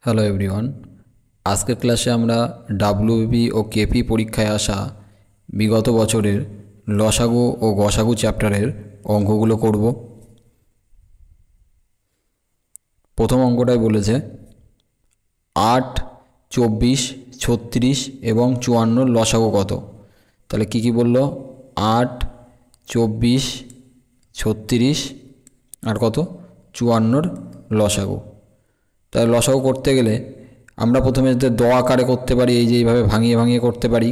Hello everyone, আজকের ক্লাসে আমরা ডাব্লিউবি ও কেপি পরীক্ষায় আসা বিগত বছরের লসাগু ও গসাগু চ্যাপ্টারের অঙ্কগুলো করব। প্রথম অঙ্কটাই বলেছে 8, 24, 36 এবং 54 লসাগু কত। তাহলে কি কি বলল? 8, 24, 36 আর কত 54 লসাগু। তাই লসাগু করতে গেলে আমরা প্রথমে যে দ আকারে করতে পারি, এই যে এইভাবে ভাঙিয়ে ভাঙিয়ে করতে পারি।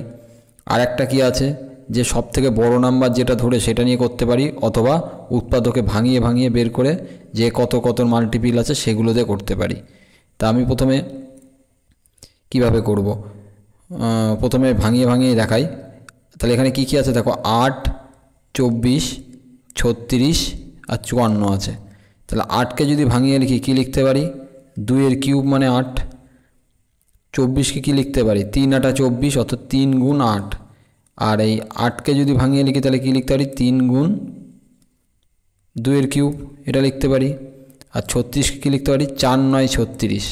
আর একটা কি আছে যে সব থেকে বড় নাম্বার যেটা ধরে সেটা নিয়ে করতে পারি, অথবা উৎপাদকে ভাঙিয়ে ভাঙিয়ে বের করে যে কত কত মাল্টিপিল আছে সেগুলো দিয়ে করতে পারি। তা আমি প্রথমে কিভাবে করব, প্রথমে ভাঙিয়ে ভাঙিয়ে দেখাই। তাহলে এখানে কি কি আছে দেখো, 8, 24, 36 আর 54 আছে। তাহলে 8কে যদি ভাঙিয়ে লিখি কী লিখতে পারি? 2 এর কিউব মানে 8। 24কে কী লিখতে পারি? 3 8 24, অর্থাৎ 3 গুণ 8। আর এই 8কে যদি ভাঙিয়ে লিখি তাহলে কী লিখতে পারি? 3 গুণ 2 এর কিউব, এটা লিখতে পারি। আর 36কে কী লিখতে পারি? 4 9 36,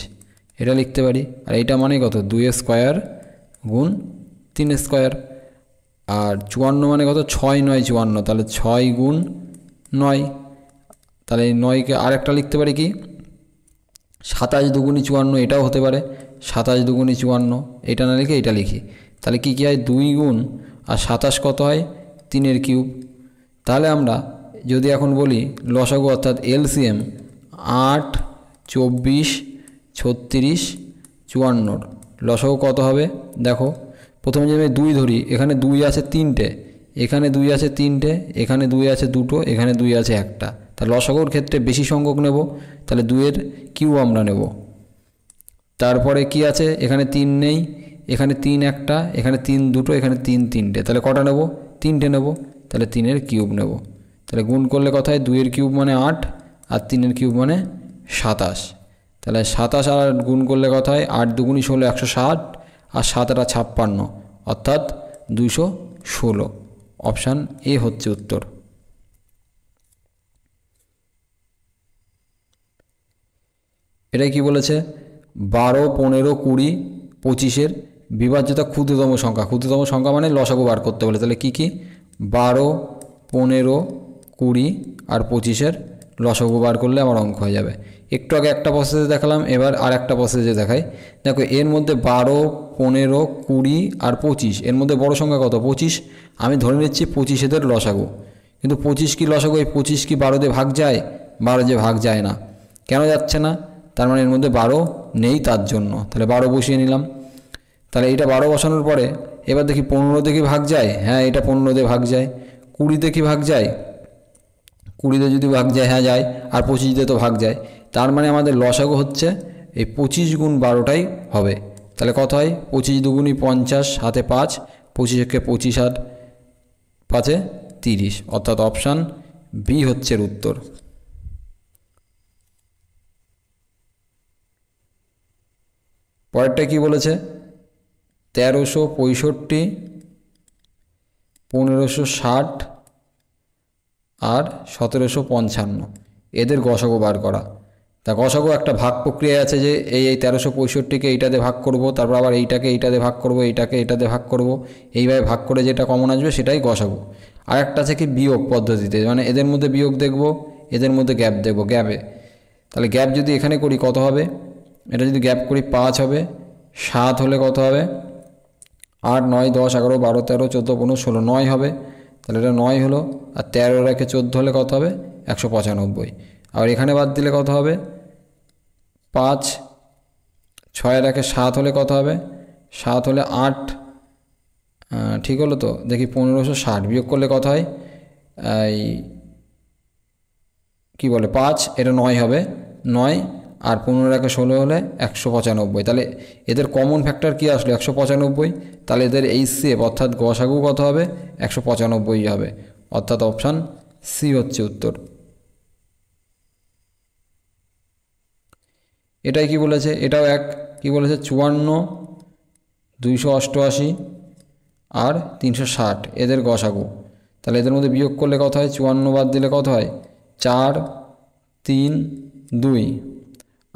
এটা লিখতে পারি। আর এইটা মানে কত? 2 স্কোয়ার গুণ 3 স্কোয়ার। আর 54 মানে কত? 6 9 54, তাহলে 6 গুণ 9। তাহলে এই 9কে আরেকটা লিখতে পারি কি? 27 দুগুণী 54, এটাও হতে পারে। 27 দুগুণী 54, এটা না লিখে এটা লিখি। তাহলে কি হয়? 2 গুণ আর 27 কত হয়? 3 এর কিউব। তাহলে আমরা যদি এখন বলি লসাগু অর্থাৎ এলসিএম 8, 24, 36, 54 লসাগু কত হবে? দেখো প্রথমে যদি আমি 2 ধরি, এখানে 2 আছে 3টে, এখানে 2 আছে 3টে, এখানে 2 আছে 2টো, এখানে 2 আছে 1টা। তাহলে লসাগুর ক্ষেত্রে বেশি সংখ্যক নেব, তাহলে 2 এর কিউ আমরা নেব। তারপরে কি আছে? এখানে 3 নেই, এখানে 3 একটা, এখানে 3 দুটো, এখানে 3 তিনটে। তাহলে কটা নেব? 3টে নেব। তাহলে 3 এর কিউব নেব। তাহলে গুণ করলে কথায় 2 এর কিউব মানে 8 আর 3 এর কিউব মানে 27। তাহলে 27 আর গুণ করলে কথায় 8 দুগুণী 16 160 আর 7 8 56, অর্থাৎ 216। অপশান এ হচ্ছে উত্তর। এটাই কি বলেছে? 12, 15, 20, 25-এর বিভাজ্যতা ক্ষুদ্রতম সংখ্যা। ক্ষুদ্রতম সংখ্যা মানে লসাগু বার করতে বলে। তাহলে কি কি? 12, 15, 20 আর 25-এর লসাগু বার করলে আমার অঙ্ক হয়ে যাবে। একটু আগে একটা প্রসেসে দেখালাম, এবার আর একটা প্রসেসে দেখাই। দেখো এর মধ্যে 12, 15, 20 আর 25, এর মধ্যে বড় সংখ্যা কত? 25। আমি ধরে নিচ্ছি 25 এদের লসাগু। কিন্তু 25 কি লসাগু? এই 25 কি 12 দিয়ে ভাগ যায়? 12 দিয়ে ভাগ যায় না। কেন যাচ্ছে না? তার মানে এর মধ্যে 12 নেই, তার জন্য। তাহলে 12 বসিয়ে নিলাম। তাহলে এটা 12 বসানোর পরে এবার দেখি 15 দিয়ে কি ভাগ যায়? হ্যাঁ, এটা 15 দিয়ে ভাগ যায়। 20 দিয়ে কি ভাগ যায়? 20 দিয়ে যদি ভাগ যায়, হ্যাঁ যায়। আর 25 দিয়ে তো ভাগ যায়। তার মানে আমাদের লসাগু হচ্ছে এই 25 গুণ 12টাই হবে। তাহলে কত হয়? 25 দুগুণী 50, হাতে 5, 25-কে 25 আর 5-এ 30, অর্থাৎ অপশান বি হচ্ছে এর উত্তর। পরেরটা কি বলেছে? 1365, 1560 আর 1755 এদের গসাগু বার করা। তা গসাগু একটা ভাগ প্রক্রিয়া আছে, যে এই 1365-কে এইটাতে ভাগ করব, তারপর আবার এইটাকে এইটাতে ভাগ করব, এইটাকে এইটাতে ভাগ করব, এইভাবে ভাগ করে যেটা কমন আসবে সেটাই গসাগু। আর একটা আছে কি বিয়োগ পদ্ধতিতে, মানে এদের মধ্যে বিয়োগ দেখব, এদের মধ্যে গ্যাপ দেখব, গ্যাপে। তাহলে গ্যাপ যদি এখানে করি কত হবে? এটা যদি গ্যাপ করি 5 হবে। 7 হলে কত হবে? 8 9 10 11 12 13 14 15 16, 9 হবে। তাহলে এটা 9 হলো। আর 13 রেখে 14 হলে কত হবে? 195। আর এখানে বাদ দিলে কত হবে? 5। 6 রেখে 7 হলে কত হবে? 7 হলে 8, ঠিক হলো তো? দেখি 1560 বিয়োগ করলে কত হয়? এই কী বলে 5, এটা 9 হবে। 9 আর 15 রেখে 16 হলে 195। তাহলে এদের কমন ফ্যাক্টর কী আসলো? 195। তাহলে এদের এইচসিএফ অর্থাৎ গসাগু কত হবে? 195 হবে, অর্থাৎ অপশান সি হচ্ছে উত্তর। এটাই কি বলেছে? এটাও এক। কি বলেছে? 54, 288 আর 360 এদের গসাগু। তাহলে এদের মধ্যে বিয়োগ করলে কত হয়? 54 বাদ দিলে কত হয়? 4 3 2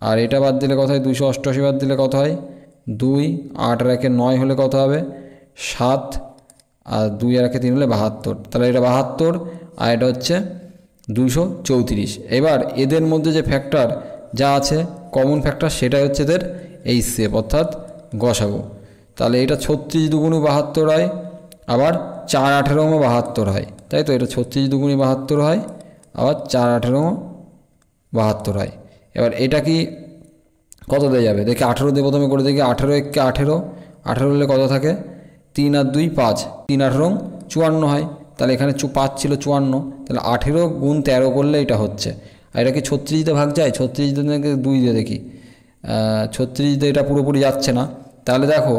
আর এটা বাদ দিলে কত হয়, 288 বাদ দিলে কত হয় 2, 8 আর 1 9 হলে কত হবে 7, আর 2 আর 1 3 হলে 72। তাহলে এটা 72 আর এটা হচ্ছে 234। এবার এদের মধ্যে যে ফ্যাক্টর যা আছে কমন ফ্যাক্টর সেটাই হচ্ছে এদের HCF অর্থাৎ গসাগু। তাহলে এটা 36 দুগুণে 72 হয়, আবার 4 18 72 হয়, তাই তো। এটা 36 দুগুণে 72 হয়, আবার 4 18 72 হয়। এবার এটা কি কত দেওয়া যাবে দেখি, 18 দিয়ে প্রথমে করে দেখি। 18 1 18, 18 হলে কত থাকে 3 আর 2 5, 3 18 54 হয়। তাহলে এখানে 5 ছিল 54, তাহলে 18 গুণ 13 করলে এটা হচ্ছে। আর এটা কি 36 দিয়ে ভাগ যায়, 36 দিয়ে 2 দিয়ে দেখি, 36 দিয়ে এটা পুরোপুরি যাচ্ছে না। তাহলে দেখো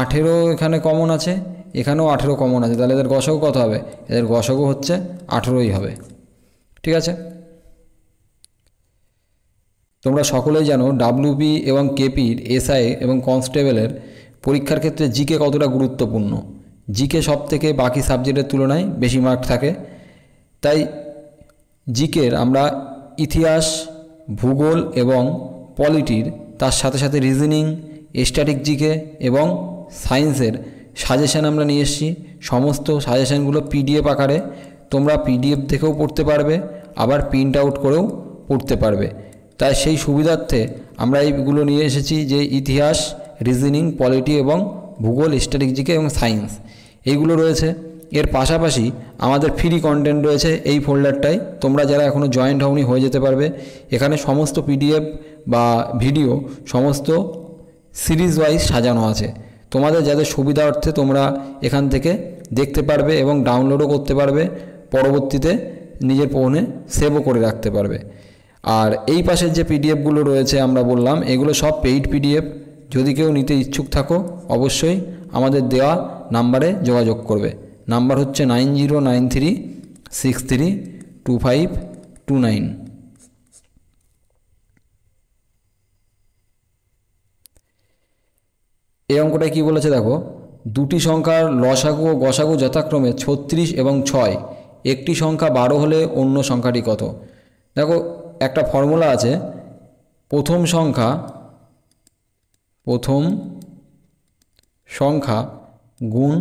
18 এখানে কমন আছে, এখানেও 18 কমন আছে, তাহলে এদের গসাগু কত হবে, এদের গসাগু হচ্ছে 18ই হবে। ঠিক আছে, তোমরা সকলেই জানো ডাব্লিউপি এবং কেপির এসআই এবং কনস্টেবলের পরীক্ষার ক্ষেত্রে জিকে কতটা গুরুত্বপূর্ণ। জিকে সব থেকে বাকি সাবজেক্টের তুলনায় বেশি মার্ক থাকে, তাই জিকের আমরা ইতিহাস, ভূগোল এবং পলিটির, তার সাথে সাথে রিজনিং, স্ট্যাটিক জিকে এবং সায়েন্সের সাজেশান আমরা নিয়ে এসেছি। সমস্ত সাজেশানগুলো পিডিএফ আকারে, তোমরা পিডিএফ দেখেও পড়তে পারবে, আবার প্রিন্ট আউট করেও পড়তে পারবে। তাই সেই সুবিধার্থে আমরা এইগুলো নিয়ে এসেছি, যে ইতিহাস, রিজনিং, পলিটি এবং ভূগোল, স্ট্যাটিক জিকে এবং সায়েন্স এইগুলো রয়েছে। এর পাশাপাশি আমাদের ফ্রি কন্টেন্ট রয়েছে এই ফোল্ডারটায়, তোমরা যারা এখনও জয়েন্ট হওনি হয়ে যেতে পারবে। এখানে সমস্ত পিডিএফ বা ভিডিও সমস্ত সিরিজ ওয়াইজ সাজানো আছে, তোমাদের যাদের সুবিধার্থে তোমরা এখান থেকে দেখতে পারবে এবং ডাউনলোডও করতে পারবে, পরবর্তীতে নিজের ফোনে সেভও করে রাখতে পারবে। আর এই পাশের যে পিডিএফগুলো রয়েছে আমরা বললাম, এগুলো সব পেইড পিডিএফ। যদি কেউ নিতে ইচ্ছুক থাকো অবশ্যই আমাদের দেওয়া নাম্বারে যোগাযোগ করবে। নাম্বার হচ্ছে 9093632529। এই অঙ্কটায় কী বলেছে দেখো, দুটি সংখ্যার লসাগু ও গসাগু যথাক্রমে 36 এবং 6, একটি সংখ্যা 12 হলে অন্য সংখ্যাটি কত। দেখো একটা ফর্মুলা আছে, প্রথম সংখ্যা গুণ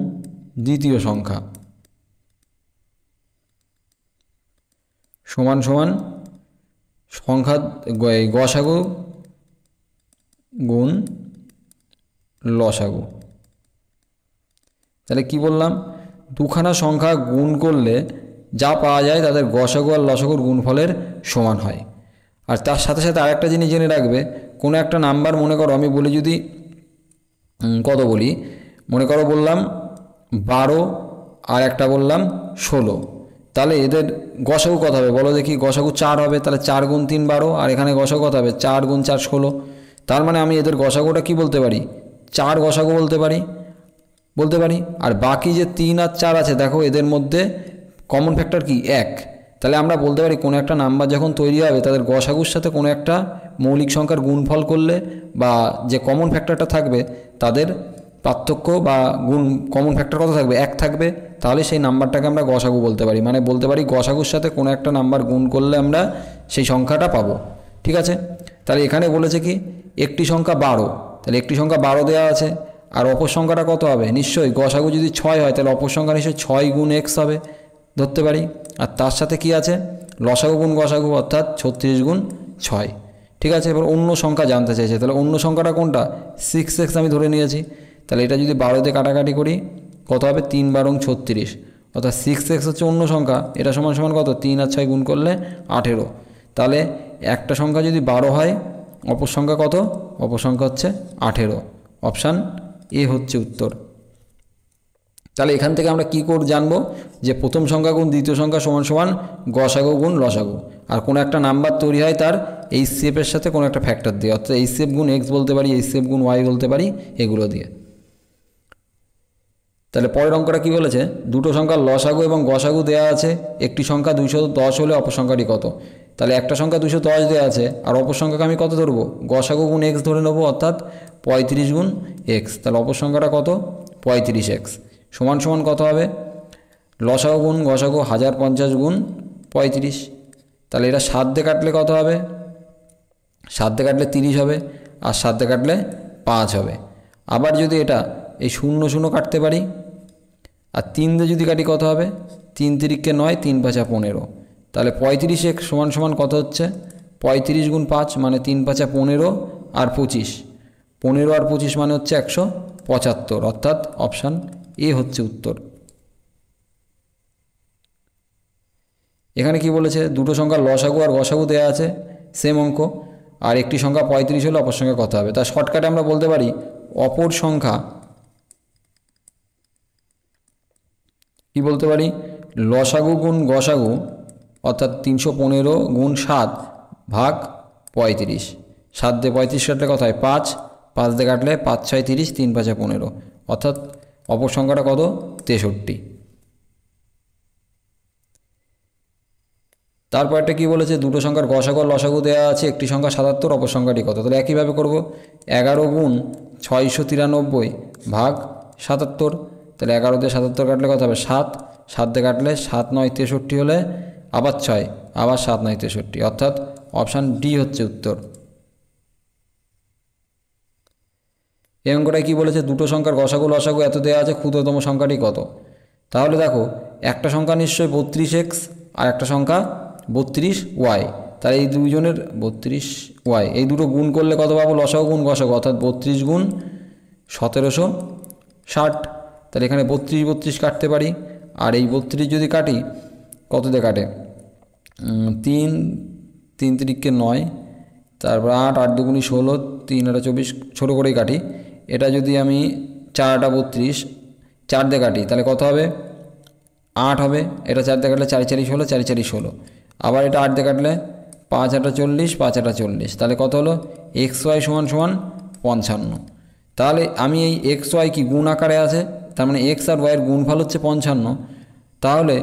দ্বিতীয় সংখ্যা সমান সমান সংখ্যা গসাগু গুণ লসাগু। তাহলে কি বললাম, দুখানা সংখ্যা গুণ করলে যা পাওয়া যায় তাদের গসাগু আর লসাগুর গুণফলের সমান হয়। আর তার সাথে সাথে আরেকটা জিনিস জেনে রাখবে, কোনো একটা নাম্বার মনে করো আমি বলি, যদি কত বলি, মনে করো বললাম 12 আর একটা বললাম 16, তাহলে এদের গসাগু কত হবে বলো দেখি। গসাগু 4 হবে, তাহলে 4 গুণ 3 12, আর এখানে গসাগু কত হবে 4 গুণ 4 16। তার মানে আমি এদের গসাগুটা কি বলতে পারি, 4 গসাগু বলতে পারি। আর বাকি যে 3 আর 4 আছে দেখো, এদের মধ্যে কমন ফ্যাক্টর কি 1। তাহলে আমরা বলতে পারি কোনো একটা নাম্বার যখন তৈরি হবে তাদের গসাগুর সাথে কোনো একটা মৌলিক সংখ্যার গুণফল করলে বা যে কমন ফ্যাক্টরটা থাকবে তাদের পার্থক্য বা গুণ কমন ফ্যাক্টর কত থাকবে 1 থাকবে, তাহলে সেই নাম্বারটাকে আমরা গসাগু বলতে পারি। মানে বলতে পারি গসাগুর সাথে কোনো একটা নাম্বার গুণ করলে আমরা সেই সংখ্যাটা পাবো। ঠিক আছে, তাহলে এখানে বলেছে কি একটি সংখ্যা 12, তাহলে একটি সংখ্যা 12 দেওয়া আছে, আর অপর সংখ্যাটা কত হবে, নিশ্চয়ই গসাগু যদি 6 হয় তাহলে অপর সংখ্যা নিশ্চয়ই 6 গুণ x হবে ধরতে পারি। আর তার সাথে কি আছে, লসাগু গুণ গসাগু অর্থাৎ 36 গুণ 6। ঠিক আছে, এবার অন্য সংখ্যা জানতে চাইছে, তাহলে অন্য সংখ্যাটা কোনটা 6x আমি ধরে নিয়েছি। তাহলে এটা যদি 12 দিয়ে কাটাকাটি করি কত হবে 3 12 36, অর্থাৎ 6x হচ্ছে অন্য সংখ্যা, এটা সমান সমান কত 3 আর 6 গুণ করলে 18। তাহলে একটা সংখ্যা যদি 12 হয় অপর সংখ্যা কত, অপর সংখ্যা হচ্ছে 18। অপশান এ হচ্ছে উত্তর। তাহলে এখান থেকে আমরা কী করে জানবো যে প্রথম সংখ্যা গুণ দ্বিতীয় সংখ্যা সমান সমান গসাগু গুণ লসাগু, আর কোনো একটা নাম্বার তৈরি হয় তার HCFের সাথে কোনো একটা ফ্যাক্টর দিয়ে, অর্থাৎ HCF গুণ x বলতে পারি, HCF গুণ y বলতে পারি, এগুলো দিয়ে। তাহলে পরের অঙ্কটা কী বলেছে, দুটো সংখ্যার লসাগু এবং গসাগু দেওয়া আছে, একটি সংখ্যা 210 হলে অপর সংখ্যাটি কত। তাহলে একটা সংখ্যা 210 দেওয়া আছে, আর অপর সংখ্যাকে আমি কত ধরবো, গসাগু গুণ x ধরে নেবো, অর্থাৎ 35 গুণ x। তাহলে অপর সংখ্যাটা কত 35x সমান সমান কত হবে, লসাগু গুণ গসাগু 1050 গুণ 35। তাহলে এটা 7 দিয়ে কাটলে কত হবে 7 দিয়ে কাটলে 30 হবে, আর 7 দিয়ে কাটলে 5 হবে। আবার যদি এটা এই 0 0 কাটতে পারি, আর 3 দিয়ে যদি কাটি কত হবে, 3 তিরিককে 9, 3 5 15, তাহলে 35x সমান সমান কত হচ্ছে, 35 গুণ 5 মানে 3 5 15 আর 25, 15 আর 25 মানে হচ্ছে 175, অর্থাৎ অপশান এ হচ্ছে উত্তর। এখানে কি বলেছে, দুটো সংখ্যার লসাগু আর গসাগু দেওয়া আছে, সেম অঙ্ক, আর একটি সংখ্যা 35 হলে অপর সংখ্যা কত হবে। তার শর্টকাটে আমরা বলতে পারি অপর সংখ্যা কি বলতে পারি, লসাগু গুণ গসাগু অর্থাৎ 315 গুণ 7 ভাগ 35, 7 দিয়ে 35 কাটলে কত হয় 5, 5 দিয়ে কাটলে 5 6 30, 3 5 15, অর্থাৎ অপর সংখ্যাটা কত 63। তারপর একটা কী বলেছে, দুটো সংখ্যার গসাগু আর লসাগু দেওয়া আছে, একটি সংখ্যা 77, অপর সংখ্যাটি কত। তাহলে একইভাবে করব, 11 গুণ 693 ভাগ 77, তাহলে 11 দিয়ে 77 কাটলে কত হবে 7, 7 দিয়ে কাটলে 7 9 63 হলে আবার 6, আবার 7 9 63, অর্থাৎ অপশান ডি হচ্ছে উত্তর। এই অঙ্কটায় কী বলেছে, দুটো সংখ্যার গসাগু লসাগু এত দেওয়া আছে, ক্ষুদ্রতম সংখ্যাটি কত। তাহলে দেখো একটা সংখ্যা নিশ্চয়ই 32x আর একটা সংখ্যা 32y, তাহলে এই দুইজনের 32y, এই দুটো গুণ করলে কত পাবো, লসাগু গুণ গসাগু, অর্থাৎ 32 গুণ 1760, তাহলে এখানে 32 32 কাটতে পারি, আর এই 32 যদি কাটি কত দিয়ে কাটে, 3 3 তিরিককে 9, তারপর 8 8 দুগুণি 16, 3 8 24, ছোটো করেই কাটি। এটা যদি আমি 4 8 32, 4 দিয়ে কাটি তাহলে কত হবে 8 হবে, এটা 4 দিয়ে কাটলে 4 4 16, 4 4 16, আবার এটা 8 দিয়ে কাটলে 5 8 40, 5 8 40, তাহলে কত হলো xy সমান সমান 55। তাহলে আমি এই xy কি গুণ আকারে আছে, তার মানে x আর y এর গুণফল হচ্ছে 55। তাহলে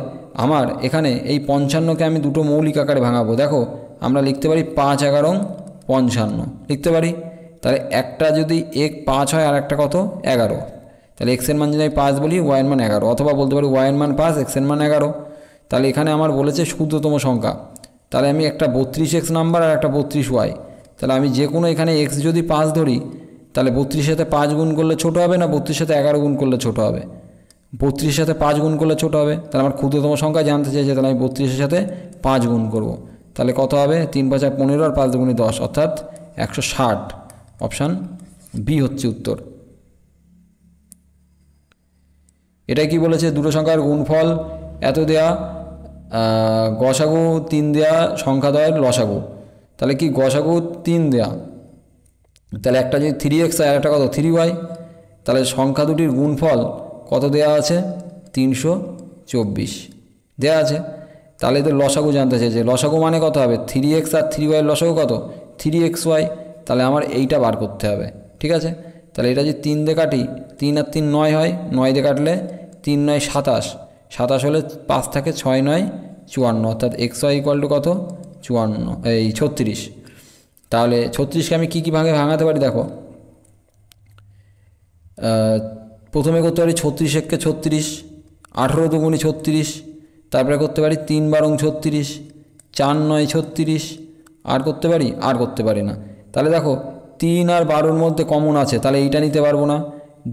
আমার এখানে এই 55কে আমি দুটো মৌলিক আকারে ভাঙাবো। দেখো আমরা লিখতে পারি 5 11 55 লিখতে পারি, তাহলে একটা যদি 5 হয় আর একটা কত 11, তাহলে x এর মান যদি আমি 5 বলি, y এর মান 11, অথবা বলতে পারি y এর মান 5, x এর মান 11। তাহলে এখানে আমার বলেছে ক্ষুদ্রতম সংখ্যা, তাহলে আমি একটা 32x নাম্বার আর একটা 32y, তাহলে আমি যে কোনো এখানে x যদি 5 ধরি, তাহলে 32 সাথে 5 গুণ করলে ছোটো হবে না 32 সাথে 11 গুণ করলে ছোটো হবে, 32 সাথে 5 গুণ করলে ছোটো হবে। তাহলে আমার ক্ষুদ্রতম সংখ্যা জানতে চাইছে, তাহলে আমি 32 সাথে 5 গুণ করব, তাহলে কত হবে 3 5 15 আর 5 দুগুণে 10, অর্থাৎ 160, অপশান বি হচ্ছে উত্তর। এটাই কি বলেছে, দুটো সংখ্যার গুণফল এত দেয়া, গসাগু 3 দেয়া, সংখ্যা দ্বয়ের লসাগু, তাহলে কি গসাগু 3 দেয়া, তাহলে একটা যদি 3x আর একটা কত 3y, তাহলে সংখ্যা দুটির গুণফল কত দেয়া আছে 324 দেয়া আছে। তাহলে এদের লসাগু জানতে চাইছে, লসাগু মানে কত হবে 3x আর 3y এর লসাগু কত 3xy, তাহলে আমার এইটা বার করতে হবে, ঠিক আছে। তাহলে এটা যদি 3 দিয়ে কাটি, 3 আর 3 9 হয়, 9 দিয়ে কাটলে 3 9 27, 27 হলে 5 থাকে 6 9 54, অর্থাৎ xy ইকুয়াল টু কত 54 এই 36। তাহলে 36কে আমি কী কী ভাগে ভাঙাতে পারি, দেখো প্রথমে করতে পারি 36 একে 36, 18 দুগুণি 36, তারপরে করতে পারি 3 12 36, 4 9 36, আর করতে পারি না। তাহলে দেখো 3 আর 12-র মধ্যে কমন আছে, তাহলে এইটা নিতে পারবো না।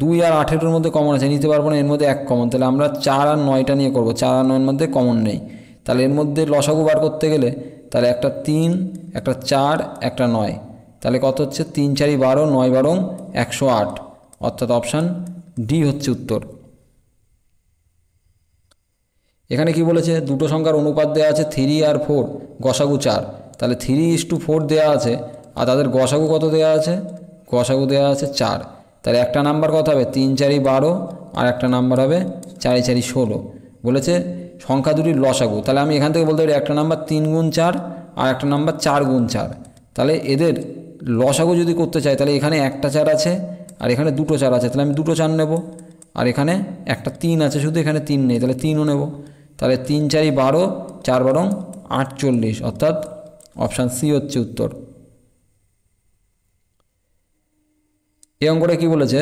2 আর 18-র মধ্যে কমন আছে, নিতে পারবো না, এর মধ্যে 1 কমন, তাহলে আমরা 4 আর 9টা নিয়ে করব। 4 আর 9-এর মধ্যে কমন নেই, তাহলে এর মধ্যে লসাগু বার করতে গেলে তাহলে একটা 3 একটা 4 একটা 9, তাহলে কত হচ্ছে 3 4 12, 9 12 108, অর্থাৎ অপশান ডি হচ্ছে উত্তর। এখানে কি বলেছে, দুটো সংখ্যার অনুপাত দেওয়া আছে 3 আর 4, গসাগু 4, তাহলে 3:4 দেওয়া আছে, আর তাদের গসাগু কত দেওয়া আছে, গসাগু দেওয়া আছে 4, তাহলে একটা নাম্বার কত হবে 3 4 12, আর একটা নাম্বার হবে 4 4 16। বলেছে সংখ্যা দুটির লসাগু, তাহলে আমি এখান থেকে বলতে পারি একটা নাম্বার 3 গুণ 4 আর একটা নাম্বার 4 গুণ 4, তাহলে এদের লসাগু যদি করতে চাই তাহলে এখানে একটা 4 আছে আর এখানে দুটো 4 আছে, তাহলে আমি দুটো 4 নেব, আর এখানে একটা 3 আছে শুধু, এখানে 3 নেই, তাহলে 3ও নেব, তাহলে 3 4 12, 4 12 48, অর্থাৎ অপশান সি হচ্ছে উত্তর। এই অঙ্কটা কী বলেছে,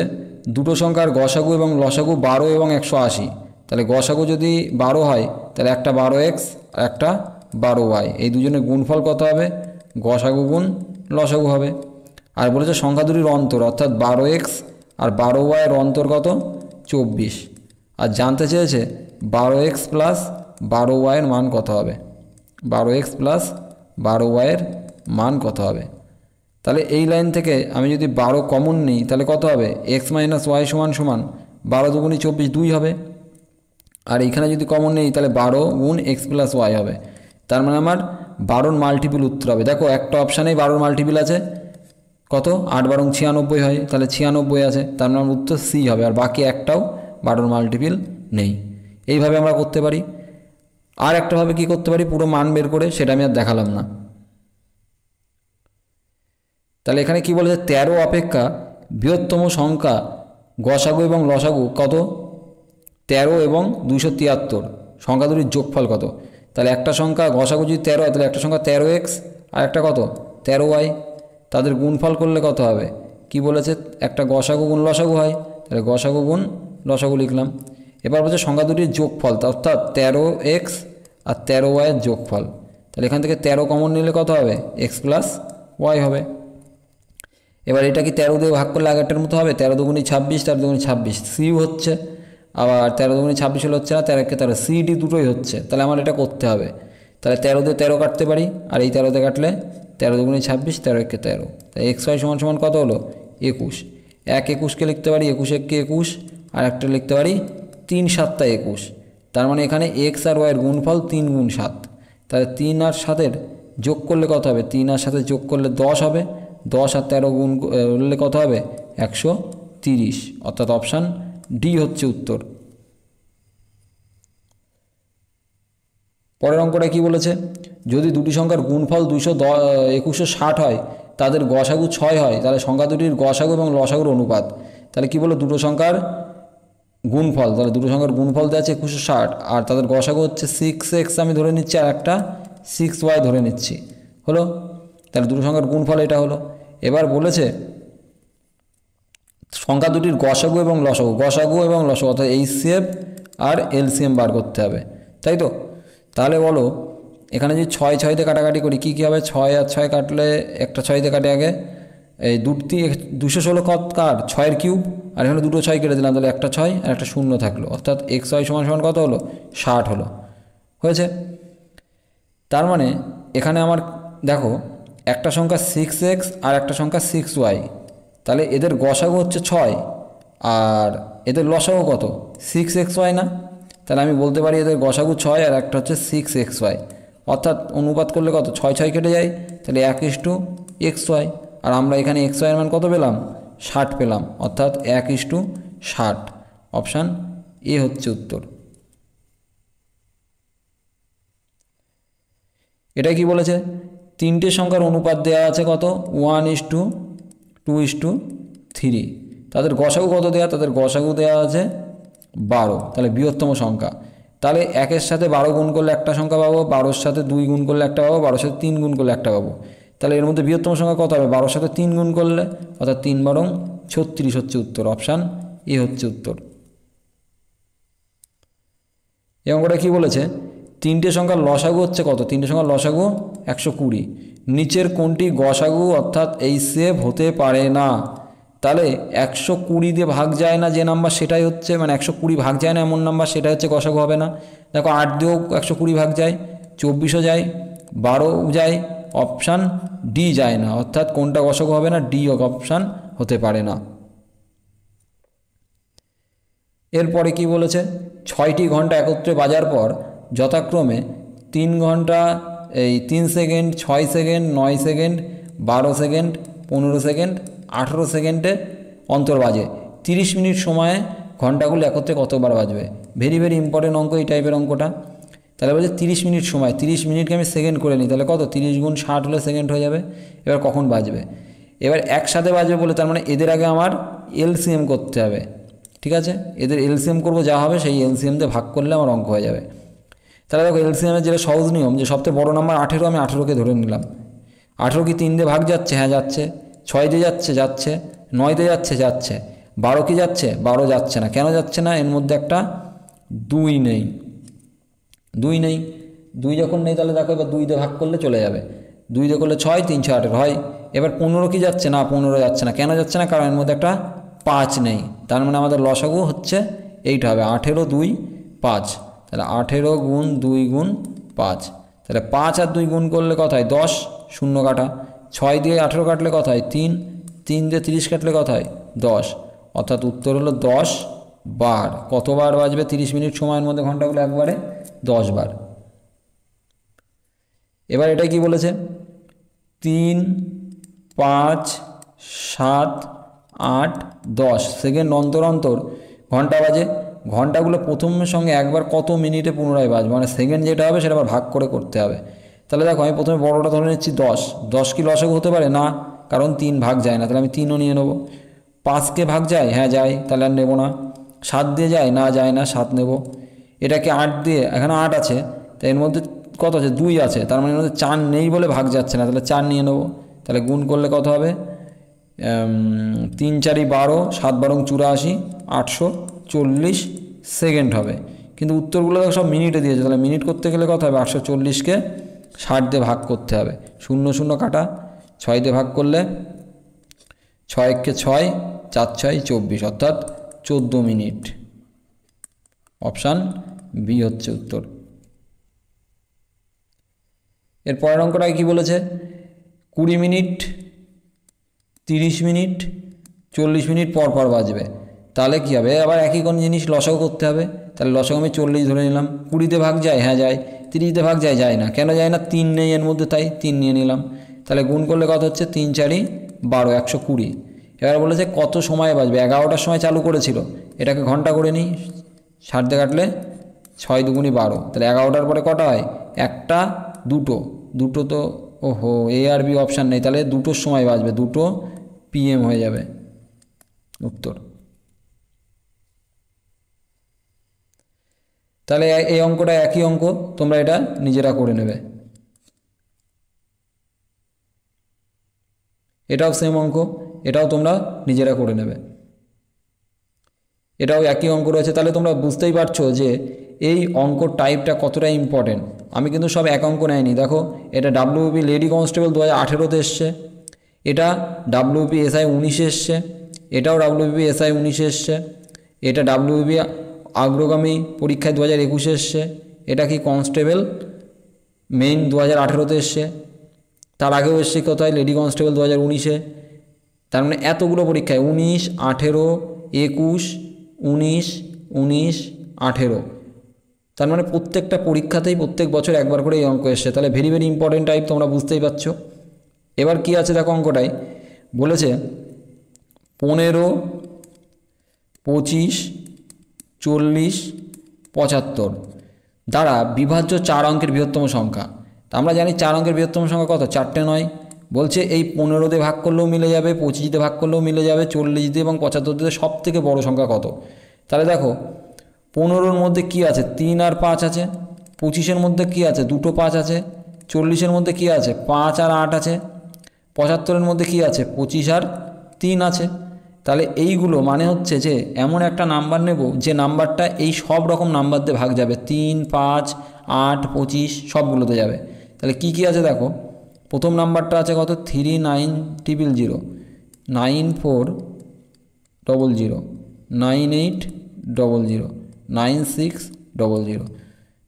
দুটো সংখ্যার গসাগু এবং লসাগু 12 এবং 180, তাহলে গসাগু যদি 12 হয় তাহলে একটা 12x আর একটা 12y, এই দুজনের গুণফল কত হবে, গসাগু গুণ লসাগু হবে। আর বলেছে সংখ্যা দুটির অন্তর অর্থাৎ 12x আর 12y অন্তর কত 24। আর জানতে চেয়েছে 12x প্লাস 12y মান কত হবে, 12x প্লাস 12y মান কত হবে। তাহলে এই লাইন থেকে আমি যদি 12 কমন নিই তাহলে কত হবে, x মাইনাস ওয়াই সমান সমান 12 দুগুণি 24 2 হবে। আর এইখানে যদি কমন নেই তাহলে 12 গুণ এক্স প্লাস ওয়াই হবে। তার মানে আমার 12 মাল্টিপিল উত্তর হবে। দেখো একটা অপশানেই 12 মাল্টিপিল আছে, কত 8 12 96 হয়, তাহলে 96 আছে, তার মানে আমার উত্তর সি হবে। আর বাকি একটাও 12 মাল্টিপিল নেই। এইভাবে আমরা করতে পারি। আর একটাভাবে কি করতে পারি, পুরো মান বের করে, সেটা আমি আর দেখালাম না। তাহলে এখানে কি বলেছে, 13 অপেক্ষা বৃহত্তম সংখ্যা গসাগু এবং লসাগু কত, 13 এবং 273, সংখ্যা দুটির যোগফল কত। তাহলে একটা সংখ্যা গসাগু যদি 13 হয় তাহলে একটা সংখ্যা 13x আর একটা কত 13y, তাদের গুণফল করলে কত হবে, কি বলেছে একটা গসাগু গুণ লসাগু হয়, তাহলে গসাগু গুণ লসাগু লিখলাম। এবার বলছে সংখ্যা দুটির যোগফল, অর্থাৎ 13x আর 13y এর যোগফল। তাহলে এখান থেকে 13 কমন নিলে কত হবে, x প্লাস ওয়াই হবে। এবার এটা কি 13 দিয়ে ভাগ করলে আগেরটার মতো হবে, 13 দুগুণি 26, 13 দুগুণি 26 সিও হচ্ছে, আবার 13 দুগুণি 26 হলে হচ্ছে না, 13 কে 13 সিডি দুটোই হচ্ছে। তাহলে আমার এটা করতে হবে। তাহলে 13 দিয়ে 13 কাটতে পারি, আর এই 13 দিয়ে কাটলে 13 দুগুণি 26, 13 কে 13, তাই এক্স ওয়াই সমান সমান কত হলো 21। 1 21কে লিখতে পারি 21 1 কে 21, আর একটা লিখতে পারি 3 7 21। তার মানে এখানে এক্স আর ওয়াইয়ের গুণফল 3 গুণ 7। তাহলে 3 আর 7-এর যোগ করলে কত হবে, 3 আর 7 যোগ করলে 10 হবে, 10 আর 13 গুণ করলে কত হবে 130, অর্থাৎ অপশান ডি হচ্ছে উত্তর। পরের অঙ্কটা কি বলেছে, যদি দুটি সংখ্যার গুণফল 2160 হয়, তাদের গসাগু 6 হয়, তাহলে সংখ্যা দুটির গসাগু এবং লসাগুর অনুপাত। তাহলে কি বলো, দুটো সংখ্যার গুণফল, তাহলে দুটো সংখ্যার গুণফল দেওয়া আছে 2160, আর তাদের গসাগু হচ্ছে 6x আমি ধরে নিচ্ছি, আর একটা 6y ধরে নিচ্ছি, হলো। তাহলে দুটো সংখ্যার গুণফল এটা হলো। এবার বলেছে সংখ্যা দুটির গসাগু এবং লসাগু, গসাগু এবং লসাগু অর্থাৎ এইচসিএফ আর এলসিএম বার করতে হবে, তাই তো। তাহলে বলো এখানে যদি 6 6 কাটাকাটি করি কী কী হবে, 6 আর 6 কাটলে একটা 6 দিয়ে কাটে আগে, এই 216 কত কাট 6-এর কিউব, আর এখানে দুটো 6 কেটে দিলাম, তাহলে একটা 6 আর একটা 0 থাকলো, অর্থাৎ এক্স ওয়াই সমান সমান কত হলো 60 হলো, হয়েছে। তার মানে এখানে আমার দেখো একটা সংখ্যা 6x আর একটা সংখ্যা 6y, তাহলে এদের গসাগু হচ্ছে 6 আর এদের লসাগু কত 6xy না, তাহলে আমি বলতে পারি এদের গসাগু 6 আর একটা হচ্ছে 6xy, অর্থাৎ অনুপাত করলে কত 6 6 কেটে যায়, তাহলে 1:xy, আর আমরা এখানে xy এর মান কত পেলাম 60 পেলাম, অর্থাৎ 1:60, অপশান এ হচ্ছে উত্তর। এটা কি বলেছে, তিনটে সংখ্যার অনুপাত দেওয়া আছে কত 1:2:3, তাদের গসাগু কত দেওয়া, তাদের গসাগু দেওয়া আছে 12, তাহলে বৃহত্তম সংখ্যা। তাহলে 1-এর সাথে 12 গুণ করলে একটা সংখ্যা পাবো, 12-এর সাথে 2 গুণ করলে একটা পাবো, 12-এর সাথে 3 গুণ করলে একটা পাবো। তাহলে এর মধ্যে বৃহত্তম সংখ্যা কত হবে, 12-এর সাথে 3 গুণ করলে, অর্থাৎ 3 12 36 হচ্ছে উত্তর, অপশান এ হচ্ছে উত্তর। এই অঙ্কটা কী বলেছে, তিনটে সংখ্যার লসাগু হচ্ছে কত, তিনটে সংখ্যার লসাগু 120, নিচের কোনটি গসাগু অর্থাৎ এইচসিএফ হতে পারে না। তাহলে 120 দিয়ে ভাগ যায় না যে নাম্বার সেটাই হচ্ছে, মানে 120 ভাগ যায় না এমন নাম্বার সেটাই হচ্ছে গসাগু হবে না। দেখো 8 দিয়েও 120 ভাগ যায়, 24ও যায়, 12ও যায়, অপশান ডি যায় না, অর্থাৎ কোনটা গসাগু হবে না, ডি অপশান হতে পারে না। এরপরে কি বলেছে, 6টি ঘন্টা একত্রে বাজার পর যথাক্রমে 3 ঘন্টা 3 second, 6 second, 9 second, 12 second, 15 second, 18 সেকেন্ডে অন্তর বাজে, 30 মিনিট সময়ে ঘন্টাগুলো একত্রে কতবার বাজবে। ভেরি ভেরি ইম্পর্টেন্ট অঙ্ক এই টাইপের অঙ্কটা। তাহলে বলছে 30 মিনিট সময়, 30 মিনিটকে আমি সেকেন্ড করে নিই, তাহলে কত 30 গুণ 60 হলে সেকেন্ড হয়ে যাবে। এবার কখন বাজবে, এবার একসাথে বাজবে বলে তার মানে এদের আগে আমার এলসিএম করতে হবে, ঠিক আছে। এদের এলসিএম করবো, যা হবে সেই এলসিএম দিয়ে ভাগ করলে আমার অঙ্ক হয়ে যাবে। তাহলে দেখো এলসিএমের যেটা সহজ নিয়ম, যে সবথেকে বড় নাম্বার 18, আমি 18কে ধরে নিলাম। 18 কি 3 দিয়ে ভাগ যাচ্ছে, হ্যাঁ যাচ্ছে, 6 দিয়ে যাচ্ছে, যাচ্ছে, 9 দিয়ে যাচ্ছে, যাচ্ছে, 12 কি যাচ্ছে, 12 যাচ্ছে না, কেন যাচ্ছে না, এর মধ্যে একটা 2 নেই, 2 নেই, 2 যখন নেই তাহলে দেখো এবার 2 দিয়ে ভাগ করলে চলে যাবে, 2 দিয়ে করলে 6, 3 6 18 হয়, এবার 15 কি যাচ্ছে না, 15 যাচ্ছে না। কেন যাচ্ছে না? কারণ এর মধ্যে একটা 5 নেই। তার মানে আমাদের লসাগু হচ্ছে এইটা হবে 18 2 5। তাহলে 18 গুণ 2 গুণ 5, তাহলে 5 আর 2 গুণ করলে কত হয় 10, শূন্য কাটা। 6 দিয়ে 18 কাটলে কত হয় 3, 3 দিয়ে 30 কাটলে কত হয় 10। অর্থাৎ উত্তর হলো 10 বার। কতবার বাজবে 30 মিনিট সময়ের মধ্যে ঘন্টাগুলো? একবারে 10 বার। এবার এটা কি বলেছে? 3 5 7 8 10 সেকেন্ড অন্তর অন্তর ঘন্টা বাজে। ঘন্টাগুলো প্রথমের সঙ্গে একবার কত মিনিটে পুনরায় বাজবে, মানে সেকেন্ড যেটা হবে সেটা আবার ভাগ করে করতে হবে। তাহলে দেখো আমি প্রথমে বড়টা ধরে নিচ্ছি 10। 10 কি লসাগু হতে পারে? না, কারণ 3 ভাগ যায় না, তাহলে আমি 3ও নিয়ে নেবো। 5কে ভাগ যায়? হ্যাঁ যায়, তাহলে আর নেবো না। 7 দিয়ে যায়? না যায় না, 7 নেব। এটাকে 8 দিয়ে, এখানে 8 আছে, তাই এর মধ্যে কত আছে 2 আছে, তার মানে এর মধ্যে 4 নেই বলে ভাগ যাচ্ছে না, তাহলে 4 নিয়ে নেবো। তাহলে গুণ করলে কত হবে? 3 4 12, 7 12 84, 840 সেকেন্ড হবে। কিন্তু উত্তরগুলো দেখো সব মিনিটে দিয়েছে, তাহলে মিনিট করতে গেলে কত হবে? 840কে 60 দিয়ে ভাগ করতে হবে। 0 0 কাটা, 6 দিয়ে ভাগ করলে 6 1 6, 4 6 24, অর্থাৎ 14 মিনিট। অপশান বি হচ্ছে উত্তর। এর পরের অঙ্কটায় কী বলেছে? 20 মিনিট 30 মিনিট 40 মিনিট পর পর বাজবে। তাহলে কী হবে? আবার একই কোন জিনিস লসাগু করতে হবে। তাহলে লসাগু আমি 40 ধরে নিলাম। 20তে ভাগ যায়? হ্যাঁ যায়। 30তে ভাগ যায়? যায় না। কেন যায় না? 3 নেই এর মধ্যে, তাই 3 নিয়ে নিলাম। তাহলে গুণ করলে কত হচ্ছে? 3 4 12, 120। এবার বলেছে কত সময় বাজবে? 11টার সময় চালু করেছিল, এটাকে ঘন্টা করে নিই। 60 দিয়ে কাটলে 6 2 12, তাহলে 11টার পরে কটা হয়? 1টা 2টো, 2টো তো ওহো এ আর বি অপশান নেই, তাহলে 2টোর সময় বাজবে, 2টো PM হয়ে যাবে উত্তর। তাহলে এই অঙ্কটা একই অঙ্ক, তোমরা এটা নিজেরা করে নেবে। এটাও সেম অঙ্ক, এটাও তোমরা নিজেরা করে নেবে। এটাও একই অঙ্ক রয়েছে। তাহলে তোমরা বুঝতেই পারছো যে এই অঙ্ক টাইপটা কতটা ইম্পর্টেন্ট। আমি কিন্তু সব এক অঙ্ক নেয়নি। দেখো এটা ডাব্লিউবি লেডি কনস্টেবল 2018তে এসছে, এটা ডাব্লিউবি SI 19 এসছে, এটাও ডাব্লিউবি SI 19 এসছে, এটা ডাব্লিউবি অগ্রগামী পরীক্ষায় 2021 এসছে, এটা কি কনস্টেবল মেইন 2018তে এসছে, তার আগেও এসছে কোথায়? লেডি কনস্টেবল 2019-এ। তার মানে এতগুলো পরীক্ষায় 19 18 21 19 19 18, তার মানে প্রত্যেকটা পরীক্ষাতেই প্রত্যেক বছর একবার করে এই অঙ্ক এসছে। তাহলে ভেরি ভেরি ইম্পর্টেন্ট টাইপ, তোমরা বুঝতেই পারছো। এবার কি আছে দেখো, অঙ্কটাই বলেছে 15 25 40 75 দ্বারা বিভাজ্য 4 অঙ্কের বৃহত্তম সংখ্যা। তা আমরা জানি 4 অঙ্কের বৃহত্তম সংখ্যা কত? 4টে নয়। বলছে এই 15 দিয়ে ভাগ করলেও মিলে যাবে, 25 দিয়ে ভাগ করলেও মিলে যাবে, 40 দিয়ে এবং 75 দিয়ে সব থেকে বড়ো সংখ্যা কত? তাহলে দেখো 15-র মধ্যে কি আছে? 3 আর 5 আছে। 25-এর মধ্যে কি আছে? 2টো 5 আছে। 40-এর মধ্যে কি আছে? 5 আর 8 আছে। 75-এর মধ্যে কি আছে? 25 আর 3 আছে। তাহলে এইগুলো মানে হচ্ছে যে এমন একটা নাম্বার নেব যে নাম্বারটা এই সব রকম নাম্বার দিয়ে ভাগ যাবে, 3 5 8 25 সবগুলোতে যাবে। তাহলে কি কি আছে দেখো, প্রথম নাম্বারটা আছে কত? 39000 9400 9800 9600।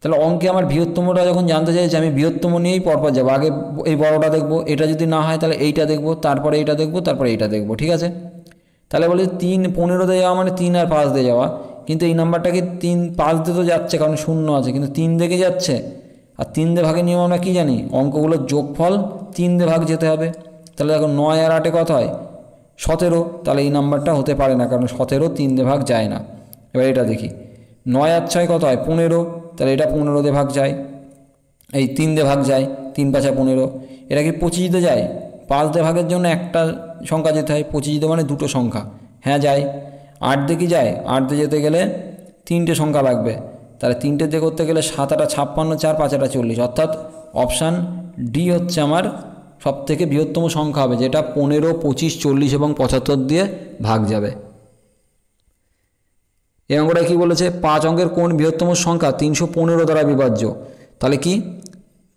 তাহলে অঙ্কে আমার বৃহত্তমটা যখন জানতে চাইছে, আমি বৃহত্তম নিয়েই পরপর যাবো। আগে এই বড়টা দেখবো, এটা যদি না হয় তাহলে এইটা দেখবো, তারপরে এইটা দেখবো, তারপরে এইটা দেখবো, ঠিক আছে? তাহলে বলে 3 15-তে যাওয়া মানে 3 আর 5 দিয়ে যাওয়া, কিন্তু এই নাম্বারটাকে 3 5 দিয়ে তো যাচ্ছে কারণ শূন্য আছে, কিন্তু 3 দিকে যাচ্ছে। আর 3 দিয়ে ভাগের নিয়ম আমরা কী জানি? অঙ্কগুলোর যোগফল 3 দিয়ে ভাগ যেতে হবে। তাহলে দেখো 9 আর 8 কত হয়? 17। তাহলে এই নাম্বারটা হতে পারে না, কারণ 17 3 দিয়ে ভাগ যায় না। এবার এটা দেখি, 9 আর 6 কত হয়? 15। তাহলে এটা 15 দিয়ে ভাগ যায়, এই 3 দিয়ে ভাগ যায়, 3 5 15। এটা কি 25 দিয়ে যায়? 5 দিয়ে ভাগের জন্য একটা সংখ্যা যেতে হয়, 25 দিয়ে মানে দুটো সংখ্যা। হ্যাঁ যায়। 8 দিয়ে কি যায়? 8 দিয়ে যেতে গেলে 3টে সংখ্যা লাগবে। তাহলে 3টে দিয়ে করতে গেলে 7 8 56, 4 5 8 40, অর্থাৎ অপশান ডি হচ্ছে আমার সবথেকে বৃহত্তম সংখ্যা হবে, যেটা 15 25 40 এবং 75 দিয়ে ভাগ যাবে। এই অঙ্কটা কী বলেছে? 5 অঙ্কের কোন বৃহত্তম সংখ্যা 315 দ্বারা বিভাজ্য? তাহলে কি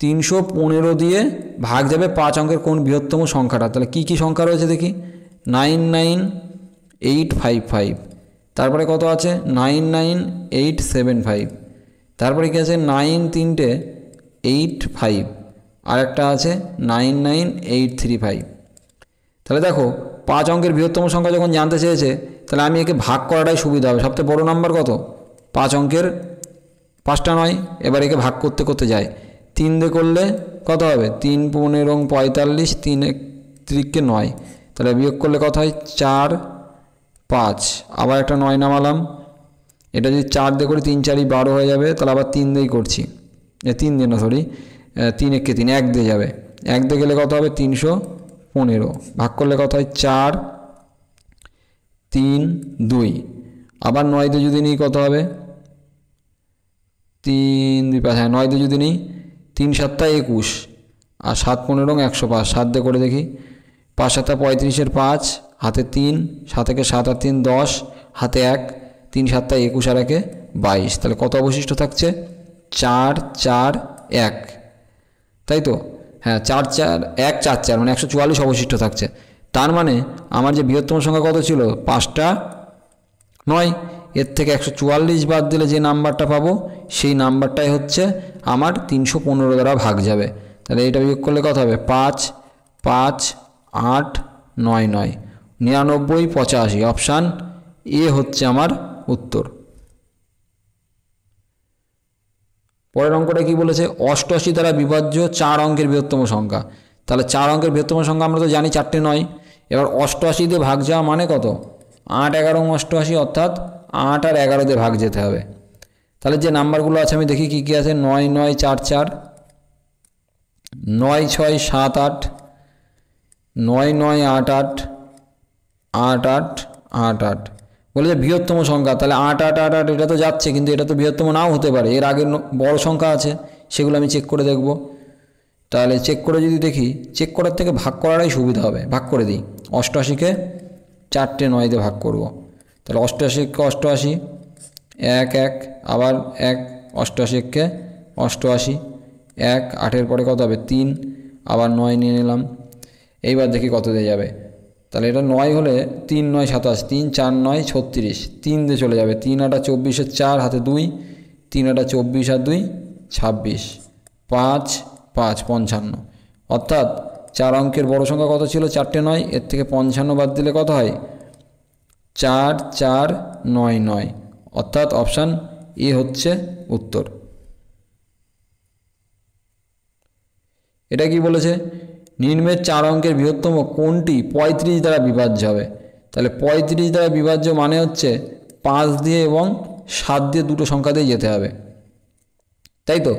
315 দিয়ে ভাগ যাবে 5 অঙ্কের কোন বৃহত্তম সংখ্যাটা। তাহলে কি কি সংখ্যা রয়েছে দেখি, 99855, তারপরে কত আছে 99875, তারপরে কি আছে 9 3টে 85, আর একটা আছে 99835। তাহলে দেখো 5 অঙ্কের বৃহত্তম সংখ্যা যখন জানতে চেয়েছে, তাহলে আমি একে ভাগ করাটাই সুবিধা হবে। সবথেকে বড় নাম্বার কত, 5 অঙ্কের 5টা 9। এবার একে ভাগ করতে করতে যায়, 3 দিয়ে করলে কত হবে, 3 15 45, 3 3কে 9, তাহলে বিয়োগ করলে কত হয় 4 5, আবার একটা 9 নামালাম। এটা যদি 4 দিয়ে করি 3 4 12 হয়ে যাবে, তাহলে আবার 3 দিয়েই করছি, 3 দিয়ে না সরি 3 1 3, 1 দিয়ে যাবে, 1 দিয়ে গেলে কত হবে 315, ভাগ করলে কত হয় 4 3 2, আবার 9 দিয়ে যদি নিই কত হবে 3 2 5, হ্যাঁ 9 দিয়ে যদি নিই 3 7 21, আর 7 15 105, 7 দিয়ে করে দেখি, 5 7 35 5, হাতে 3, 7 একে 7 আর 3 10, হাতে 1, 3 7 21 আর 1 22, তাহলে কত অবশিষ্ট থাকছে 4 4 1, তাই তো, হ্যাঁ 4 4 1 4 4 মানে 144 অবশিষ্ট থাকছে। তার মানে আমার যে বৃহত্তম সংখ্যা কত ছিল 5টা 9, এর থেকে 144 বাদ দিলে যে নাম্বারটা পাবো সেই নাম্বারটাই হচ্ছে আমার 315 দ্বারা ভাগ যাবে। তাহলে এটা বিয়োগ করলে কত হবে 5 5 8 9 9, 99 85, অপশান এ হচ্ছে আমার উত্তর। পরের অঙ্কটা কি বলেছে, 88 দ্বারা বিভাজ্য 4 অঙ্কের বৃহত্তম সংখ্যা। তাহলে 4 অঙ্কের বৃহত্তম সংখ্যা আমরা তো জানি 4টে 9, এবার 88 দিয়ে ভাগ যাওয়া মানে কত 8 11 88, অর্থাৎ 8 আর 11 দিয়ে ভাগ যেতে হবে। তাহলে যে নাম্বারগুলো আছে আমি দেখি কী কী আছে, 9 9 4 4, 9 6 7 8, 9 9 8 8, 8 8 8 8, বলে যে বৃহত্তম সংখ্যা। তাহলে 8 8 8 8 এটা তো যাচ্ছে, কিন্তু এটা তো বৃহত্তম নাও হতে পারে, এর আগে বড় সংখ্যা আছে, সেগুলো আমি চেক করে দেখব। তাহলে চেক করে যদি দেখি, চেক করার থেকে ভাগ করাটাই সুবিধা হবে, ভাগ করে দিই। 88কে 4টে 9 দিয়ে ভাগ করব, তাহলে 88কে 88, 1 1, আবার 1, 88কে 88, 1 8-এর পরে কত হবে 3, আবার 9 নিয়ে নিলাম। এইবার দেখি কত দিয়ে যাবে, তাহলে এটা 9 হলে 3 9 27, 3 4 9 36, 3 দিয়ে চলে যাবে, 3 8 24 4, হাতে 2, 3 8 24 আর 2 26, 5 5 55, অর্থাৎ 4 অঙ্কের বড় সংখ্যা কত ছিল 4টে 9, এর থেকে 55 বাদ দিলে কত হয় 4 4 9 9, অর্থাৎ অপশান এ হচ্ছে উত্তর। এটা কি বলেছে, নিম্নের 4 অঙ্কের বৃহত্তম কোনটি 35 দ্বারা বিভাজ্য হবে। তাহলে 35 দ্বারা বিভাজ্য মানে হচ্ছে 5 দিয়ে এবং 7 দিয়ে দুটো সংখ্যা দিয়ে যেতে হবে, তাই তো।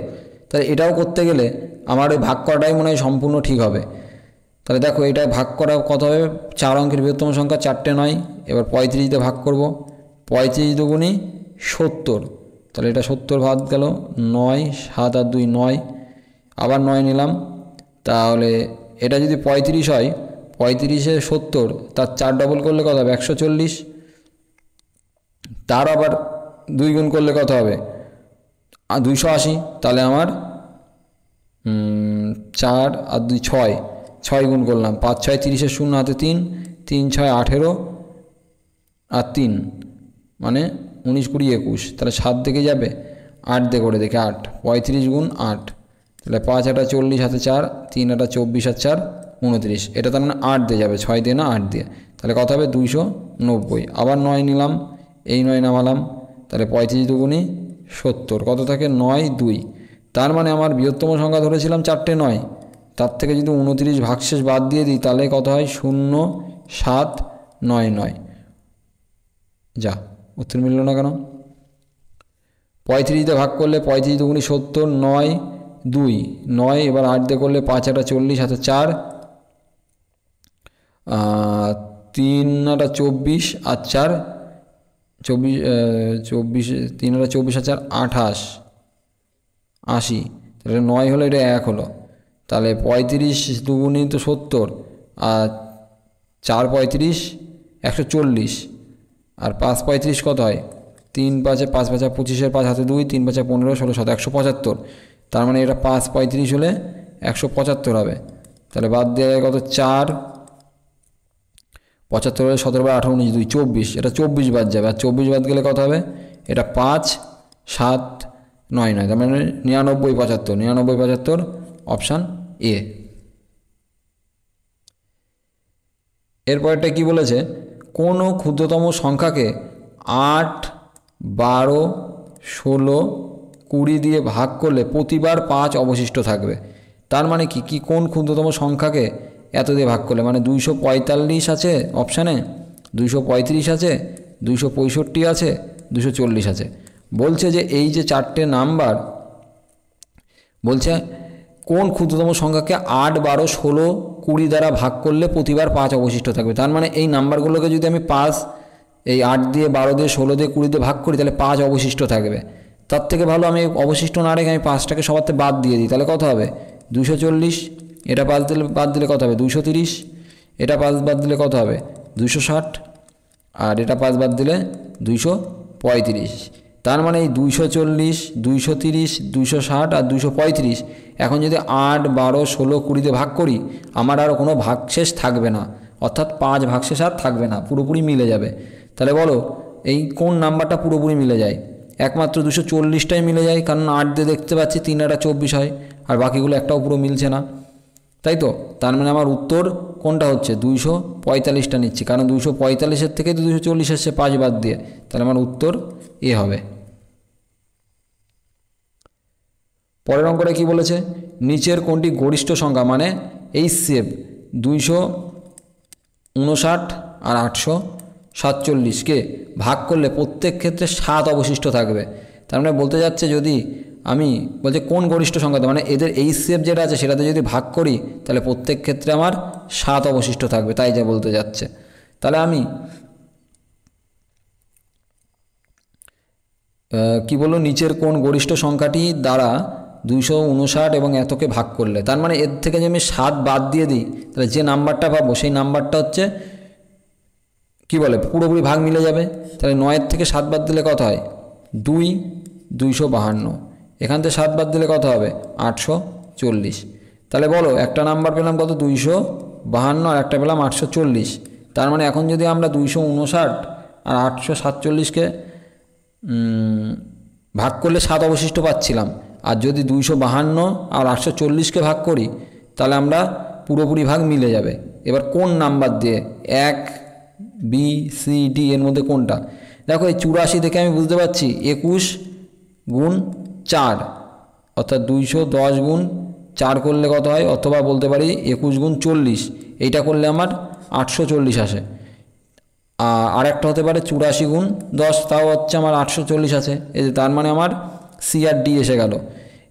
তাহলে এটাও করতে গেলে আমার ওই ভাগ করাটাই মনে হয় সম্পূর্ণ ঠিক হবে। তাহলে দেখো এটা ভাগ করা কত হবে, 4 অঙ্কের বৃহত্তম সংখ্যা 4টে 9, এবার 35 দিয়ে ভাগ করব, 35 দুগুণী 70, তাহলে এটা 70 ভাগ গেল, 9 7 আর 2 9, আবার 9 নিলাম। তাহলে এটা যদি 35 হয়, 35-এ 70, তার 4 ডবল করলে কত হবে 140, তার আবার 2 গুণ করলে কত হবে 280, তাহলে আমার 4 আর 2 6, 6 গুণ করলাম, 5 6 30-এর 0, হাতে 3, 3 6 18 আর 3 মানে 19 20 21, তাহলে 7 দিকে যাবে, 8 দিয়ে করে দেখে 8, 35 গুণ 8, তাহলে 5 8 40, হাতে 4, 3 8 24 আর 4 29, এটা তার মানে 8 দিয়ে যাবে, 6 দিয়ে না 8 দিয়ে, তাহলে কত হবে 290। আবার 9 নিলাম, এই 9 নামালাম, তাহলে 35 দুগুণী 70, কত থাকে 9 2, তার মানে আমার বৃহত্তম সংখ্যা ধরেছিলাম 4টে 9, তার থেকে যদি 29 ভাগশেষ বাদ দিয়ে দিই তাহলে কত হয় 0 7 9 9, যা উত্তর মিলল না কেন। 35 দিয়ে ভাগ করলে 35 দুগুণী 70, 9 2 9, এবার 8 দিয়ে করলে 5 8 40, হাতে 4, 3 8 24 আর 4 24, 3 8 24 আর 4 28 80, তাহলে 9 হলো, এটা 1 হলো, তাহলে 35 দুগুণী তো 70, আর 4 35 140, আর 5 35 কত হয় 3 5 5 5 25-এর 5, হাতে 2, 3 5 15 16 17 175, তার মানে এটা 5 35 হলে 175 হবে। তাহলে বাদ দেওয়া যায় কত, 4 75 হলে 17 বার 18 19 2 24, এটা 24 বাদ যাবে। আর 24 বাদ গেলে কত হবে, এটা 5 7 9 9, তার মানে 99 75, 99 75 অপশান এ। এরপরটা কি বলেছে, কোনো ক্ষুদ্রতম সংখ্যাকে 8 12 16 20 দিয়ে ভাগ করলে প্রতিবার 5 অবশিষ্ট থাকবে। তার মানে কি কোন ক্ষুদ্রতম সংখ্যাকে এত দিয়ে ভাগ করলে, মানে 245 আছে অপশানে, 235 আছে, 265 আছে, 240 আছে। বলছে যে এই যে 4টে নাম্বার, বলছে কোন ক্ষুদ্রতম সংখ্যাকে 8 12 16 20 দ্বারা ভাগ করলে প্রতিবার 5 অবশিষ্ট থাকবে। তার মানে এই নাম্বারগুলোকে যদি আমি 5 এই 8 দিয়ে 12 দিয়ে 16 দিয়ে 20 দিয়ে ভাগ করি, তাহলে 5 অবশিষ্ট থাকবে। তার থেকে ভালো আমি অবশিষ্ট না রেখে আমি 5টাকে সবারতে বাদ দিয়ে দিই, তাহলে কত হবে 240, এটা বাদ দিলে কত হবে 230, এটা 5 বাদ দিলে কত হবে 260, আর এটা 5 বাদ দিলে 235। তার মানে এই 240 230 260 আর 235 এখন যদি 8 12 16 20 ভাগ করি, আমার আর কোনো ভাগশেষ থাকবে না, অর্থাৎ 5 ভাগশেষ আর থাকবে না, পুরোপুরি মিলে যাবে। তাহলে বলো এই কোন নাম্বারটা পুরোপুরি মিলে যায়, একমাত্র 240টাই মিলে যায়, কারণ 8 দিয়ে দেখতে পাচ্ছি 3 আর 24 হয়, আর বাকিগুলো একটাও পুরো মিলছে না, তাই তো। তার মানে আমার উত্তর কোনটা হচ্ছে 245টা নিচ্ছি, কারণ 245-এর থেকে 240 এসছে 5 বাদ দিয়ে, তাহলে আমার উত্তর এ হবে। পরের অঙ্কটা কি বলেছে, নিচের কোনটি গরিষ্ঠ সংখ্যা, মানে HCF 259 আর 847কে ভাগ করলে প্রত্যেক ক্ষেত্রে 7 অবশিষ্ট থাকবে। তার মানে বলতে যাচ্ছে যদি আমি বলছে কোন গরিষ্ঠ সংখ্যাতে, মানে এদের HCF যেটা আছে সেটাতে যদি ভাগ করি তাহলে প্রত্যেক ক্ষেত্রে আমার 7 অবশিষ্ট থাকবে, তাই যা বলতে যাচ্ছে। তাহলে আমি কি বললো, নিচের কোন গরিষ্ঠ সংখ্যাটি দ্বারা 259 এবং এতকে ভাগ করলে, তার মানে এর থেকে যদি আমি 7 বাদ দিয়ে দিই, তাহলে যে নাম্বারটা পাবো সেই নাম্বারটা হচ্ছে কি বলে পুরোপুরি ভাগ মিলে যাবে। তাহলে 9-এর থেকে 7 বাদ দিলে কত হয় 2 252, এখান থেকে 7 বাদ দিলে কত হবে 840। তাহলে বলো একটা নাম্বার পেলাম কত 252 আর একটা পেলাম 840। তার মানে এখন যদি আমরা 259 আর 847কে ভাগ করলে 7 অবশিষ্ট পাচ্ছিলাম, আর যদি 252 আর 840কে ভাগ করি তাহলে আমরা পুরোপুরি ভাগ মিলে যাবে। এবার কোন নাম্বার দিয়ে, 1 B C D এর মধ্যে কোনটা, দেখো এই 84 থেকে আমি বুঝতে পারছি 21 গুণ 4, অর্থাৎ 210 গুণ 4 করলে কত হয়, অথবা বলতে পারি 21 গুণ 40, এইটা করলে আমার 840 আসে। আর একটা হতে পারে 84 গুণ 10, তাও হচ্ছে আমার 840 আছে। এই যে তার মানে আমার সি আর ডি এসে গেল।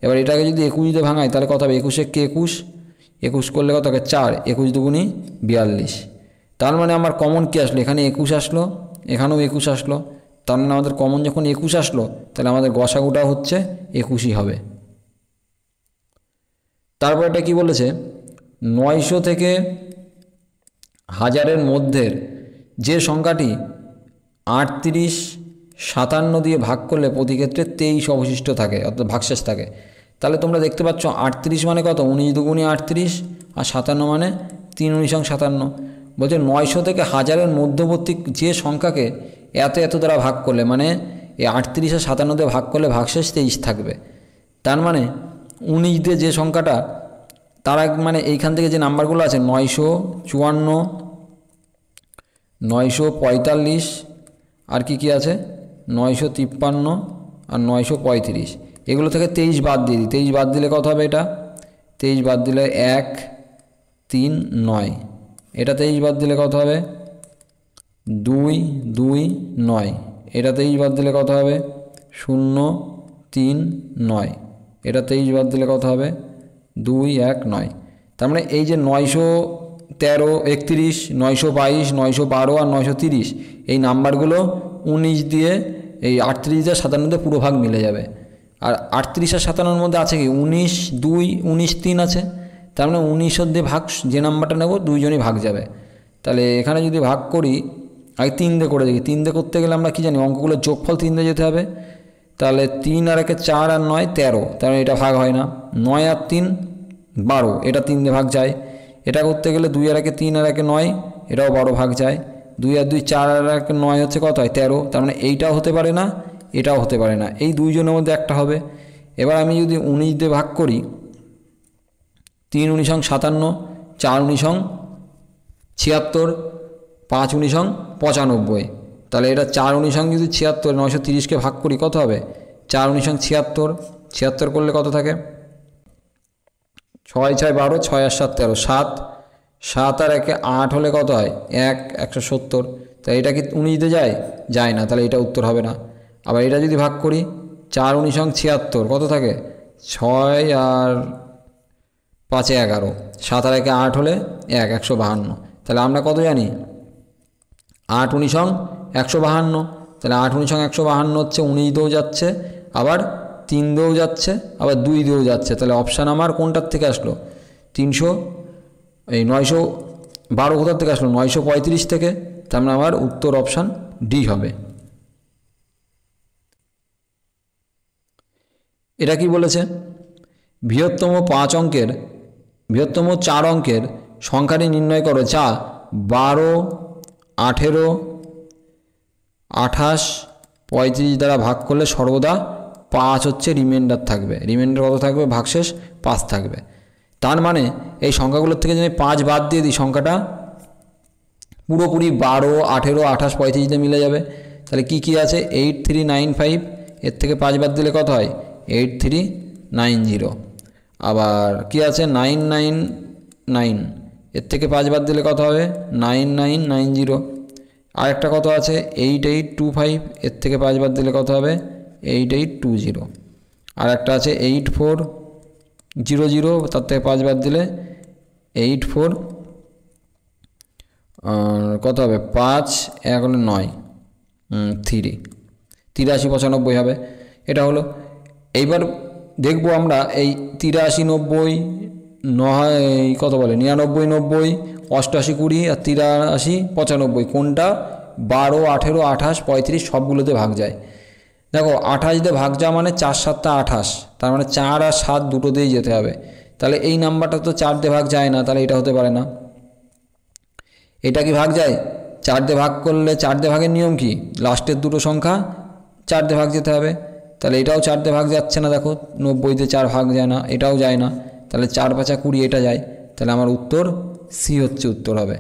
এবার এটাকে যদি 21 দিয়ে ভাঙাই তাহলে কত হবে, 21 কে 21, 21 করলে কত হবে 4, 21 দুগুণি 42। তার মানে আমার কমন কী আসলো, এখানে 21 আসলো, এখানেও 21 আসলো, তার মানে আমাদের কমন যখন 21 আসলো তাহলে আমাদের গসাগুটা হচ্ছে 21ই হবে। তারপর এটা কি বলেছে, 900 থেকে 1000-এর মধ্যের যে সংখ্যাটি 38 57 দিয়ে ভাগ করলে প্রতি ক্ষেত্রে 23 অবশিষ্ট থাকে, অর্থাৎ ভাগশেষ থাকে। তাহলে তোমরা দেখতে পাচ্ছ 38 মানে কত 19 দুগুণি 38, আর 57 মানে 3 19 57। বলছে 900 থেকে 1000-এর মধ্যবর্তী যে সংখ্যাকে এত দ্বারা ভাগ করলে, মানে এই 38 আর 57 দিয়ে ভাগ করলে ভাগশেষ 23 থাকবে। তার মানে 19 দিয়ে যে সংখ্যাটা, তার মানে এইখান থেকে যে নাম্বারগুলো আছে 954 945 আর কি আছে 953 আর 935, এগুলো থেকে 23 বাদ দিয়ে দিই। 23 বাদ দিলে কত হবে, এটা 23 বাদ দিলে 1 3 9, এটা 23 বাদ দিলে কত হবে 2 2 9, এটা 23 বাদ দিলে কত হবে 0 3 9, এটা 23 বাদ দিলে কত হবে 2 1 9। তার মানে এই যে 913 31 922 912 আর 930 এই নাম্বারগুলো 19 দিয়ে এই 38 দিয়ে 57 দিয়ে পুরো ভাগ মিলে যাবে। আর 38 আর 57-এর মধ্যে আছে কি 19 2 19 3 আছে, তার মানে 19 দিয়ে ভাগ যে নাম্বারটা নেব দুইজনই ভাগ যাবে। তাহলে এখানে যদি ভাগ করি আগে 3 দিয়ে করে দেখি, 3 দিয়ে করতে গেলে আমরা কি জানি অঙ্কগুলোর যোগফল 3 দিয়ে যেতে হবে। তাহলে 3 আর 1 4 আর 9 13, তাহলে এটা ভাগ হয় না। 9 আর 3 12, এটা 3 দিয়ে ভাগ যায়। এটা করতে গেলে 2 আর 1 3 আর 1 9, এটাও 12 ভাগ যায়। 2 আর 2 4 আর 1 9 হচ্ছে কত হয় 13, তার মানে এইটাও হতে পারে না, এটাও হতে পারে না, এই দুইজনের মধ্যে একটা হবে। এবার আমি যদি 19 দিয়ে ভাগ করি, 3 19 57, 4 19 76, 5 19 95, তাহলে এটা 4 19 যদি 76 930কে ভাগ করি কত হবে? 4 19 76, 76 করলে কত থাকে? 6 6 12, 6 আর 7 13, 7 7 আর 1 8 হলে কত হয়? 1 170, তাই এটা কি 19 দিয়ে যায়? যায় না, তাহলে এটা উত্তর হবে না। আবার এটা যদি ভাগ করি, 4 19 76 কত থাকে? 6 আর 5 11, 7 আর 1 8 হলে 1 152, তাহলে আমরা কত জানি? 8 19 152, তাহলে 8 19 152 হচ্ছে 19 দিয়েও যাচ্ছে, আবার 3 দিয়েও যাচ্ছে, আবার 2 দিয়েও যাচ্ছে। তাহলে অপশান আমার কোনটার থেকে আসলো? 912 কোথার থেকে আসলো? 935 থেকে। তার মানে আমার উত্তর অপশান ডি হবে। এটা কি বলেছে? বৃহত্তম 4 অঙ্কের সংখ্যাটি নির্ণয় করো যা 12, 18, 28, 35 দ্বারা ভাগ করলে সর্বদা 5 হচ্ছে রিমাইন্ডার থাকবে। রিমাইন্ডার কত থাকবে? ভাগশেষ 5 থাকবে। তার মানে এই সংখ্যাগুলোর থেকে যদি 5 বাদ দিয়ে দিই, সংখ্যাটা পুরোপুরি 12, 18, 28, 35 দিয়ে মিলে যাবে। তাহলে কি কি আছে? 8395, এর থেকে 5 বাদ দিলে কত হয়? 8390। আবার কি আছে? 999, এর থেকে 5 বাদ দিলে কত হবে? 9990। আরেকটা কত আছে? 8825, এর থেকে 5 বাদ দিলে কত হবে? 8820। আর একটা আছে 8400, তার থেকে 5 বাদ দিলে 84, কত হবে? 5 1 হলে 9, 3 8395 হবে। এটা হলো। এইবার দেখব আমরা এই 83 90 9 কত বলে 99 90 88 20 আর 83 95 কোনটা 12 18 28 35 সবগুলোতে ভাগ যায়। দেখো 28 দিয়ে ভাগ যাওয়া মানে 4 7 28, তার মানে 4 আর 7 দুটো দিয়েই যেতে হবে। তাহলে এই নাম্বারটা তো 4 দিয়ে ভাগ যায় না, তাহলে এটা হতে পারে না। এটা কি ভাগ যায়? 4 দিয়ে ভাগ করলে 4 দিয়ে ভাগের নিয়ম কি? লাস্টের দুটো সংখ্যা 4 দিয়ে ভাগ যেতে হবে। তাহলে এটাও 4 দিয়ে ভাগ যাচ্ছে না, দেখো 90 দিয়ে 4 ভাগ যায় না, এটাও যায় না। তাহলে 4 5 20, এটা যায়। তাহলে আমার উত্তর সি হচ্ছে উত্তর হবে।